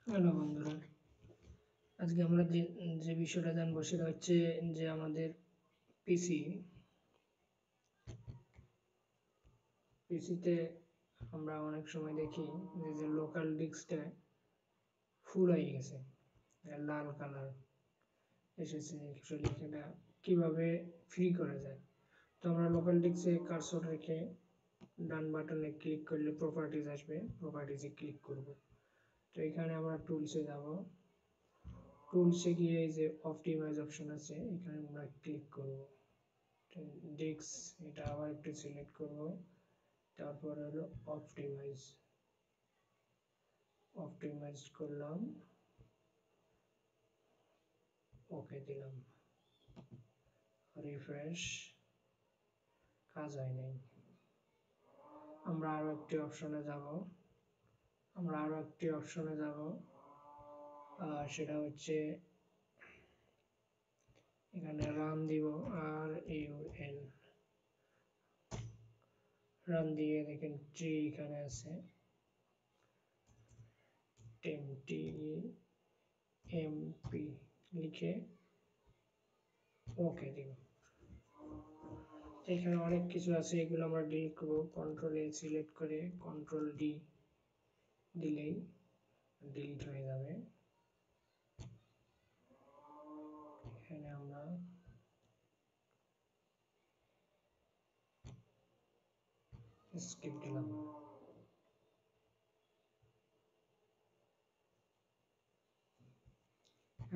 Hello বন্ধুরা, আজকে আমরা যে বিষয়টা জানবো সেটা হচ্ছে যে আমাদের পিসি পিসিতে আমরা অনেক সময় দেখি যে লোকাল ডিস্কটা ফুল হয়ে গেছে, লাল কালার এসেছে। অ্যাকচুয়ালি সেটা কিভাবে ফ্রি করা যায়? তো আমরা লোকাল ডিস্কে কার্সর রেখে ডান বাটনে ক্লিক করলে প্রপার্টিজ আসবে, প্রপার্টিজে ক্লিক করব। তো এখানে আমরা টুলসে যাব, টুলসে গিয়ে এই যে অপটিমাইজ অপশন আছে এখানে আমরা ক্লিক করব। ডিস্ক এটা আবার একটু সিলেক্ট করব, তারপর হলো অপটিমাইজ, অপটিমাইজ করলাম, ওকে দিলাম, রিফ্রেশ, কাজ হয় নাই। আমরা আরো একটি অপশনে যাব, সেটা হচ্ছে এখানে রান দিব, আর ইউ এন, রান দিয়ে দেখেন ট্রি এখানে আছে, টি এম পি লিখে ওকে দিব। এখানে অনেক কিছু আছে, এগুলো আমরা ডিলিট করব। কন্ট্রোল এ সিলেক্ট করে কন্ট্রোল ডি দিলেই ডিলিট হয়ে যাবে। এখানে আমরা স্কিপ দিলাম।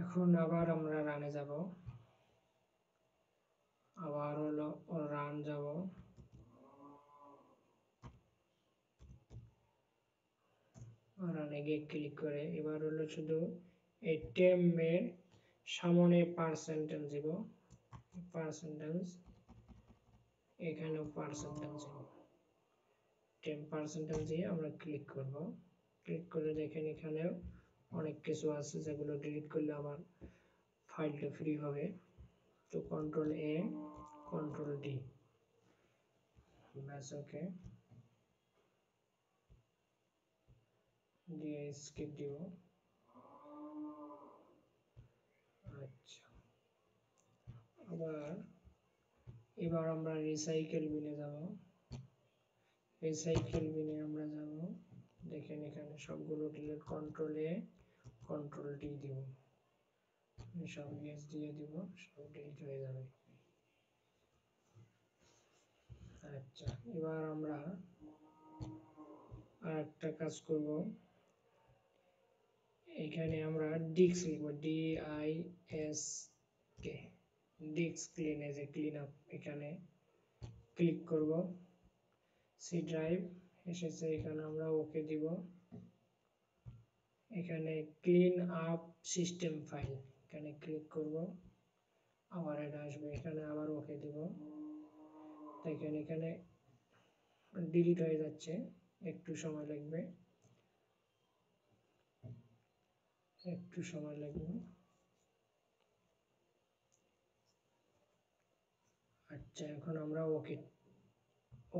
এখন আবার আমরা রানে যাব, আবার হলো রান যাব, রানে গিয়ে ক্লিক করে এবার হলো শুধু এই টেমের সামনে পার্সেন্টেজ দিব, পার্সেন্টেজ, এখানেও পার্সেন্টেজ দিব, 10% দিয়ে আমরা ক্লিক করব। ক্লিক করে দেখেন এখানেও অনেক কিছু আছে যেগুলো ডিলিট করলে আমার ফাইলটা ফ্রি হবে। তো কন্ট্রোল এ, কন্ট্রোল ডি, ব্যাস ওকে দিয়ে স্কিপ দিব। আচ্ছা, এবার আমরা রিসাইকেল বিনে যাব, রিসাইকেল বিনে আমরা যাব, দেখেন এখানে সবগুলো ডিলিট, কন্ট্রোল এ, কন্ট্রোল ডি দিব, সব ইয়েস দিয়ে দিব, সব ডিলিট হয়ে যাবে। আচ্ছা, এবার আমরা আরেকটা কাজ করব, এখানে আমরা ডিস্ক লিখব, D I S K, disk clean, as a clean up, এখানে ক্লিক করব। সি ড্রাইভ এসেছে, এখানে আমরা ওকে দিব। এখানে ক্লিন আপ সিস্টেম ফাইল, এখানে ক্লিক করব, আবার এটা আসবে, এখানে আবার ওকে দিব। দেখেন এখানে ডিলিট হয়ে যাচ্ছে, একটু সময় লাগবে, একটু সময় লাগবে। আচ্ছা, এখন আমরা ওকে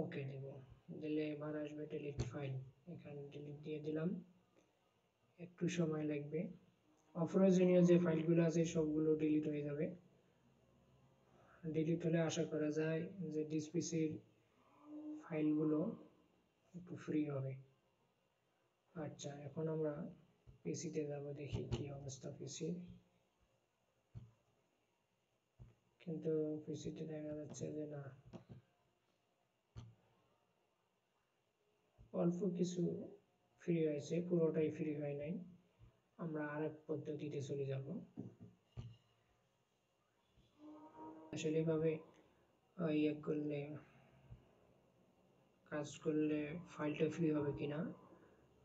ওকে দেব, দিলে এবার আসবে ডিলিট ফাইল, এখানে ডিলিট দিয়ে দিলাম, একটু সময় লাগবে। অপ্রয়োজনীয় যে ফাইলগুলো আছে সবগুলো ডিলিট হয়ে যাবে। ডিলিট হলে আশা করা যায় যে ডিসপিসির ফাইলগুলো একটু ফ্রি হবে। আচ্ছা, এখন আমরা পিসিতে যাব, দেখি কি অবস্থা পিসির। কিন্তু পিসিতে দেখা যাচ্ছে যে না, অল্প কিছু ফ্রি হয়েছে, পুরোটাই ফ্রি হয় নাই। আমরা আরেক পদ্ধতিতে চলে যাব। আসলে এভাবে ইয়ে করলে, কাজ করলে ফাইলটা ফ্রি হবে কিনা,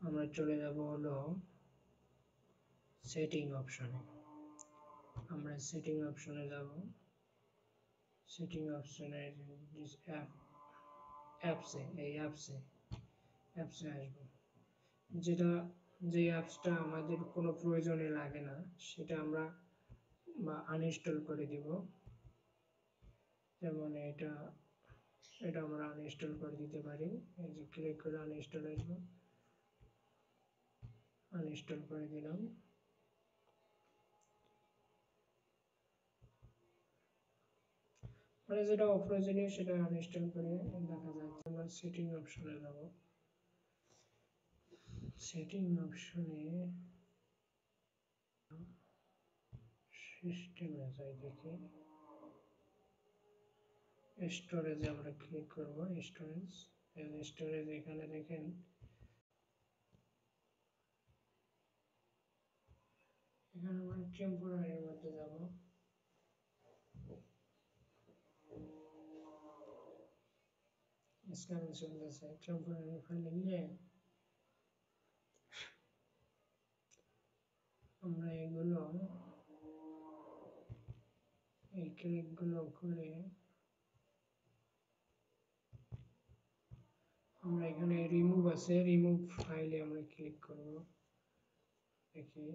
আমরা চলে যাব হলো সেটিং অপশনে। আমরা সেটিং অপশনে যাব, সেটিং অপশনে অ্যাপসে, এই অ্যাপসে আসবো, যেটা যে অ্যাপসটা আমাদের কোনো প্রয়োজনে লাগে না সেটা আমরা আনইনস্টল করে দিব। যেমন এটা আমরা আনইনস্টল করে দিতে পারি, এই যে ক্লিক করে আনইনস্টল আসবো, আনইনস্টল করে দিলাম। মানে যেটা অপ্রয়োজনীয় সেটা আনইনস্টল করে দেখা যাচ্ছে। আমরা সেটিং অপশনে যাব, সেটিং অপশনে সিস্টেমে যাই, দেখি স্টোরেজে আমরা ক্লিক করব। স্টোরেজ, স্টোরেজ এখানে দেখেন এখানে আমরা টেম্পোরারির মধ্যে যাব। স্ক্যান চলতেছে, টেম্পোরারি ফাইলে গিয়ে আমরা এগুলো এই ক্লিকগুলো করে আমরা এখানে রিমুভ আছে, রিমুভ ফাইলে আমরা ক্লিক করব। দেখি